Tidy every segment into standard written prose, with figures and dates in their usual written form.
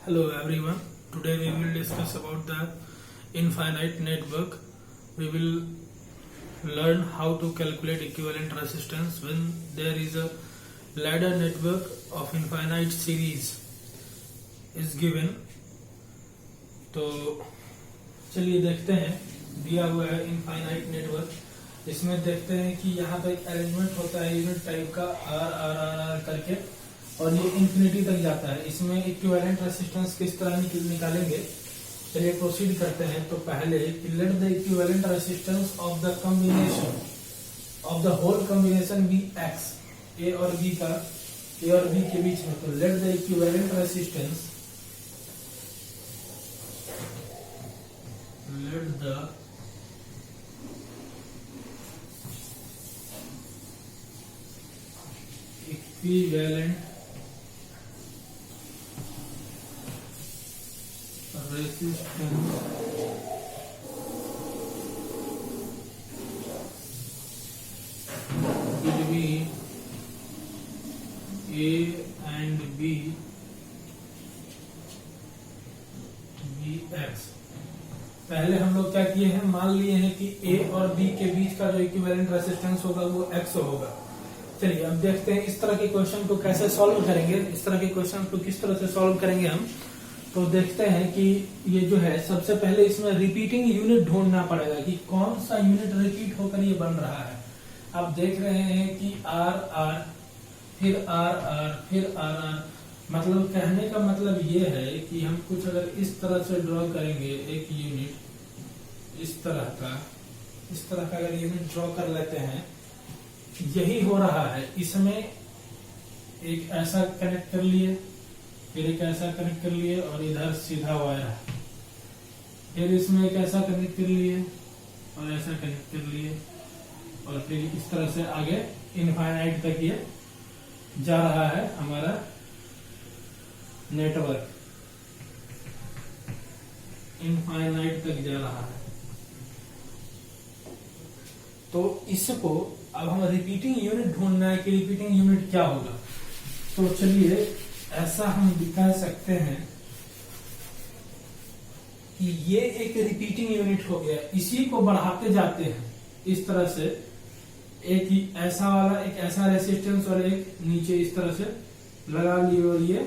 Hello everyone. Today we will discuss about the infinite network. We will learn how to calculate equivalent resistance when there is a ladder network of infinite series is given. तो चलिए देखते हैं, दिया हुआ है infinite network. इसमें देखते हैं कि यहाँ पे एक अरेंजमेंट होता है यूनिट टाइप का आर आर आर आर करके, और ये इंफिनिटी तक जाता है। इसमें इक्विवेलेंट रेसिस्टेंस किस तरह निकालेंगे, चलिए प्रोसीड करते हैं। तो पहले let the equivalent resistance of the combination of the whole combination B X, A और बी का, ए और बी के बीच में। तो late the equivalent resistance, late the equivalent resistance between A and B Bx। पहले हम लोग क्या किए हैं, मान लिए हैं कि A और B के बीच का जो इक्विवेलेंट रेसिस्टेंस होगा वो X होगा। चलिए अब देखते हैं इस तरह के क्वेश्चन को कैसे सॉल्व करेंगे। इस तरह के क्वेश्चन को किस तरह से सॉल्व करेंगे हम, तो देखते हैं कि ये जो है, सबसे पहले इसमें रिपीटिंग यूनिट ढूंढना पड़ेगा कि कौन सा यूनिट रिपीट होकर ये बन रहा है। आप देख रहे हैं कि आर आर फिर आर आर फिर आर आर, मतलब कहने का मतलब ये है कि हम कुछ अगर इस तरह से ड्रॉ करेंगे एक यूनिट इस तरह का अगर यूनिट ड्रॉ कर लेते हैं, यही हो रहा है। इसमें एक ऐसा कनेक्ट कर लिए, फिर एक ऐसा कनेक्ट कर लिए और इधर सीधा वायर है, फिर इसमें एक ऐसा कनेक्ट कर लिए और ऐसा कनेक्ट कर लिए, और फिर इस तरह से आगे इनफाइनाइट तक ये जा रहा है हमारा नेटवर्क, इनफाइनाइट तक जा रहा है। तो इसको अब हम रिपीटिंग यूनिट ढूंढना है कि रिपीटिंग यूनिट क्या होगा। तो चलिए ऐसा हम दिखा सकते हैं कि ये एक रिपीटिंग यूनिट हो गया। इसी को बढ़ाते जाते हैं इस तरह से, एक ही ऐसा वाला, एक ऐसा रेसिस्टेंस और एक नीचे इस तरह से लगा लिए और ये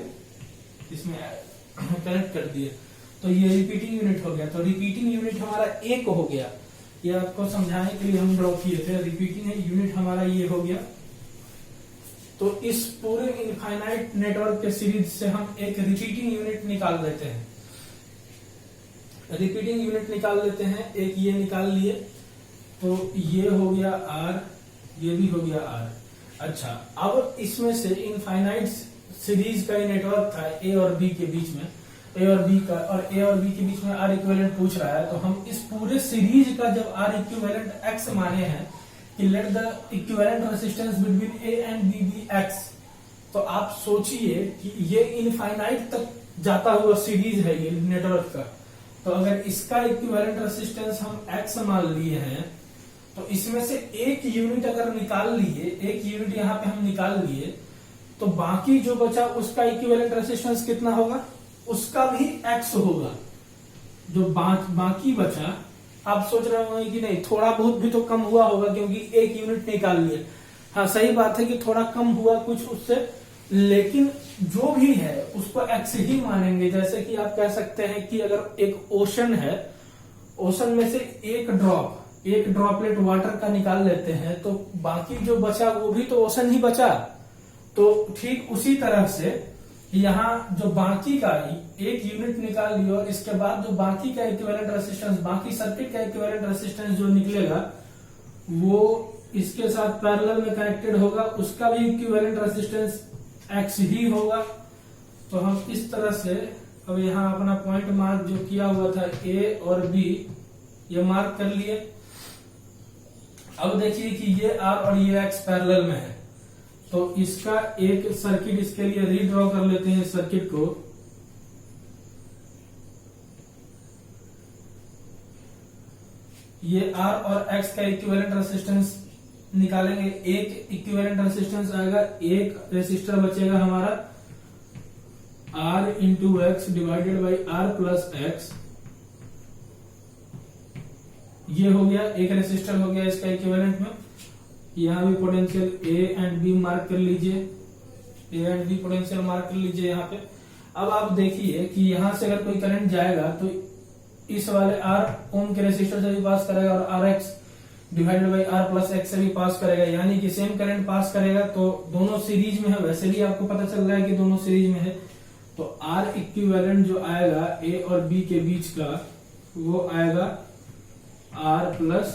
इसमें कनेक्ट कर दिए, तो ये रिपीटिंग यूनिट हो गया। तो रिपीटिंग यूनिट हमारा एक हो गया। ये आपको समझाने के लिए हम ड्रॉ किए थे। रिपीटिंग यूनिट हमारा ये हो गया। तो इस पूरे इनफाइनाइट नेटवर्क के सीरीज से हम एक रिपीटिंग यूनिट निकाल लेते हैं। रिपीटिंग यूनिट निकाल लेते हैं, एक ये निकाल लिए, तो ये हो गया आर, ये भी हो गया आर। अच्छा, अब इसमें से इनफाइनाइट सीरीज का नेटवर्क था ए और बी के बीच में, ए और बी का, और ए और बी के बीच में आर इक्विवेलेंट पूछ रहा है। तो हम इस पूरे सीरीज का जब आर इक्विवेलेंट एक्स माने हैं कि let the equivalent resistance between A and B B x, तो आप सोचिए कि ये इनफाइनाइट तक जाता हुआ सीरीज है ये नेटवर्क का। तो अगर इसका इक्विवेलेंट रेसिस्टेंस हम एक्स मान लिए हैं, तो इसमें से एक यूनिट अगर निकाल लिए, एक यूनिट यहाँ पे हम निकाल लिए, तो बाकी जो बचा उसका इक्विवेलेंट रेसिस्टेंस कितना होगा, उसका भी एक्स होगा। जो बाकी बचा, आप सोच रहे होंगे कि नहीं थोड़ा बहुत भी तो कम हुआ होगा क्योंकि एक यूनिट निकाल लिए। हाँ सही बात है कि थोड़ा कम हुआ कुछ उससे, लेकिन जो भी है उसको एक्स ही मानेंगे। जैसे कि आप कह सकते हैं कि अगर एक ओशन है, ओशन में से एक ड्रॉपलेट वाटर का निकाल लेते हैं, तो बाकी जो बचा वो भी तो ओशन ही बचा। तो ठीक उसी तरह से यहाँ जो बाकी का एक यूनिट निकाल लिया, और इसके बाद जो बाकी का इक्विवेलेंट रेसिस्टेंस, बाकी सर्किट का इक्विवेलेंट रेसिस्टेंस जो निकलेगा वो इसके साथ पैरेलल में कनेक्टेड होगा, उसका भी इक्विवेलेंट रेसिस्टेंस एक्स ही होगा। तो हम इस तरह से अब यहाँ अपना पॉइंट मार्क जो किया हुआ था ए और बी, ये मार्क कर लिए। अब देखिए कि ये आर और ये एक्स पैरेलल में है, तो इसका एक सर्किट इसके लिए रीड्रॉ कर लेते हैं सर्किट को। ये आर और एक्स का इक्विवेलेंट रेसिस्टेंस निकालेंगे, एक इक्विवेलेंट रेसिस्टेंस आएगा, एक रेसिस्टर बचेगा हमारा R into x divided by R plus x, ये हो गया एक रेसिस्टर हो गया इसका इक्विवेलेंट में। यहां भी potential A and B mark कर लीजिए, A and B potential mark कर लीजिए यहाँ पे। अब आप देखिए कि यहां से अगर कोई करंट जाएगा तो इस वाले आर ओम के रेसिस्टर से भी पास करेगा और R x divided by R plus x से भी पास करेगा, यानी कि सेम करंट पास करेगा। तो दोनों सीरीज में है, वैसे भी आपको पता चल रहा है कि दोनों सीरीज में है। तो आर इक्विवेलेंट जो आएगा ए और बी के बीच का वो आएगा R plus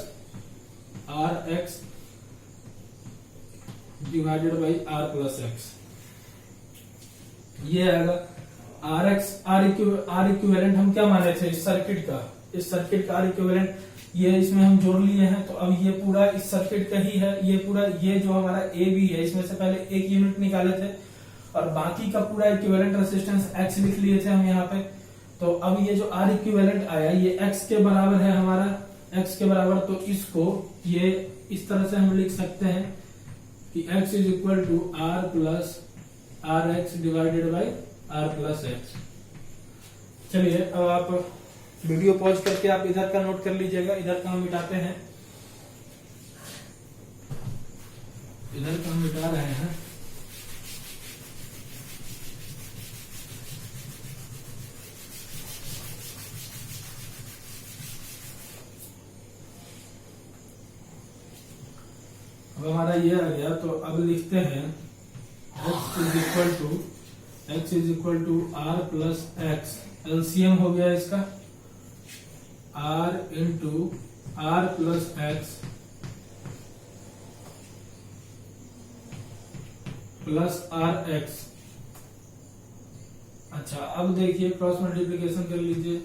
R x divided by R plus x, ये आएगा आर एक्स। आर इक्विवेलेंट हम क्या माने थे इस सर्किट का, इस सर्किट का आर इक्विवेलेंट ये इसमें हम जोड़ लिए हैं। तो अब ये पूरा इस सर्किट का ही है, ये पूरा ये जो हमारा ए बी है इसमें से पहले एक यूनिट निकाले थे और बाकी का पूरा इक्विवेलेंट रेजिस्टेंस एक्स लिख लिए थे हम यहाँ पे। तो अब ये जो आर इक्विवेलेंट आया ये एक्स के बराबर है हमारा, एक्स के बराबर। तो इसको ये इस तरह से हम लिख सकते हैं कि x is equal to R plus R x divided by R plus x. चलिए अब आप वीडियो पॉज करके आप इधर का नोट कर लीजिएगा, इधर का हम मिटाते हैं, इधर का हम मिटा रहे हैं। अब हमारा ये आ गया, तो अब लिखते हैं x is equal to R plus x, LCM हो गया इसका r into R plus x plus R x. अच्छा अब देखिए क्रॉस मल्टीप्लीकेशन कर लीजिए,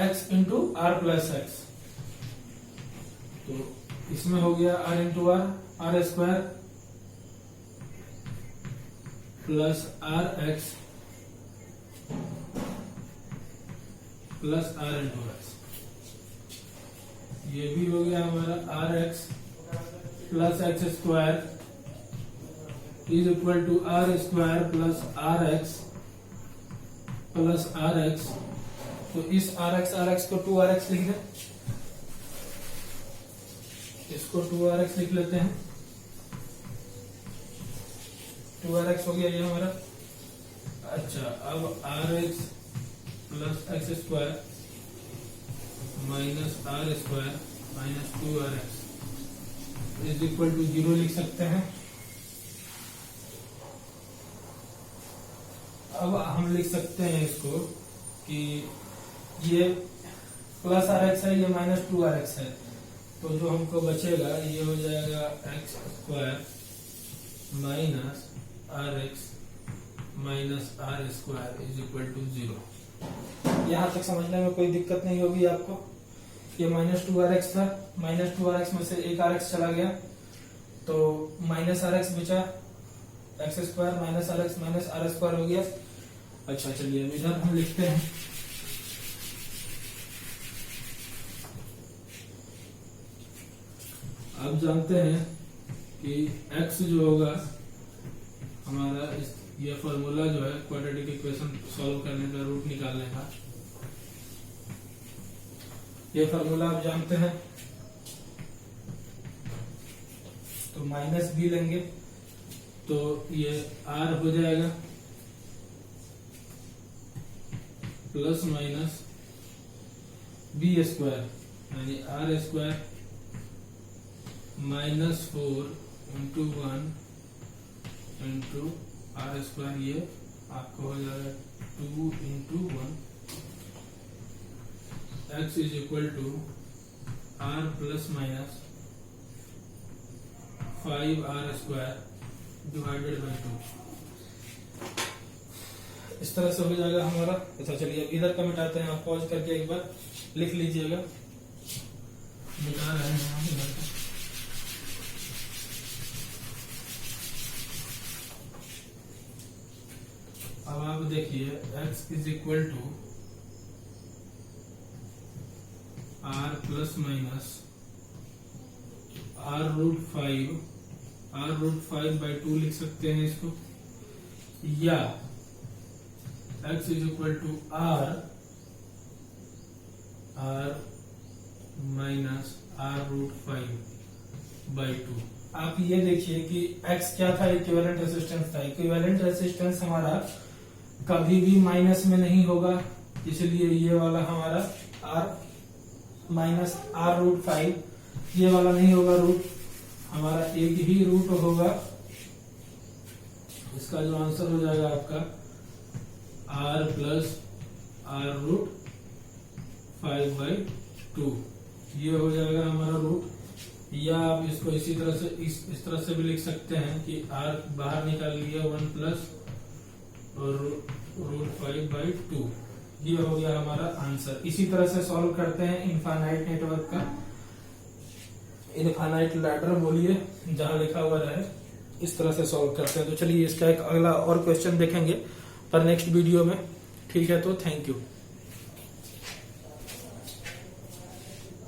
x into R plus x, तो इसमें हो गया r into R square plus R x plus R into x, ये भी हो गया हमारा R x plus x square is equal to R square plus R x plus R x. तो इस आर एक्स को 2rx लिख दें, इसको 2rx लिख लेते हैं, 2rx हो गया ये हमारा। अच्छा अब rx plus x square minus R square minus 2rx is equal to 0 लिख सकते हैं। अब हम लिख सकते हैं इसको कि ये प्लस आर एक्स है, ये माइनस 2rx है, तो जो हमको बचेगा ये हो जाएगा x square minus R x minus R square is equal to 0। यहां तक समझने में कोई दिक्कत नहीं होगी आपको। ये माइनस 2rx था, माइनस 2rx में से एक rx चला गया तो माइनस rx बचा, x square minus R square हो गया। अच्छा चलिए अब इधर हम लिखते हैं आप जानते हैं कि x जो होगा हमारा ये फॉर्मूला जो है क्वाड्रेटिक इक्वेशन सॉल्व करने का, रूट निकालने का, ये फॉर्मूला आप जानते हैं। तो माइनस बी लेंगे तो ये r हो जाएगा प्लस माइनस बी स्क्वायर यानी R square minus 4 into 1 into R square, ये आपको हो जाएगा 2 into 1। X is equal to R plus minus 5r square divided by 2, इस तरह से हो जाएगा हमारा। अच्छा चलिए अब इधर का मिटाते हैं, आप पॉज करके एक बार लिख लीजिएगा, मिटा रहे हैं हम इधर का। अब आप देखिए x is equal to R plus minus R root 5 r√5/2 लिख सकते हैं इसको, या x is equal to r minus r√5/2। आप ये देखिए कि x क्या था, इक्विवेलेंट रेजिस्टेंस था। इक्विवेलेंट रेजिस्टेंस हमारा कभी भी माइनस में नहीं होगा, इसलिए ये वाला हमारा r माइनस r√5, ये वाला नहीं होगा रूट, हमारा एक ही रूट होगा। इसका जो आंसर हो जाएगा आपका r प्लस r√5/2, ये हो जाएगा हमारा रूट। या आप इसको इसी तरह से इस तरह से भी लिख सकते हैं कि r बाहर निकाल लिया 1 प्लस √5/2, ये हो गया हमारा आंसर। इसी तरह से सॉल्व करते हैं इनफाइनाइट नेटवर्क का, इनफाइनाइट लैडर बोलिए जहां लिखा हुआ रहे, इस तरह से सॉल्व करते हैं। तो चलिए इसका एक अगला और क्वेश्चन देखेंगे पर नेक्स्ट वीडियो में, ठीक है? तो थैंक यू।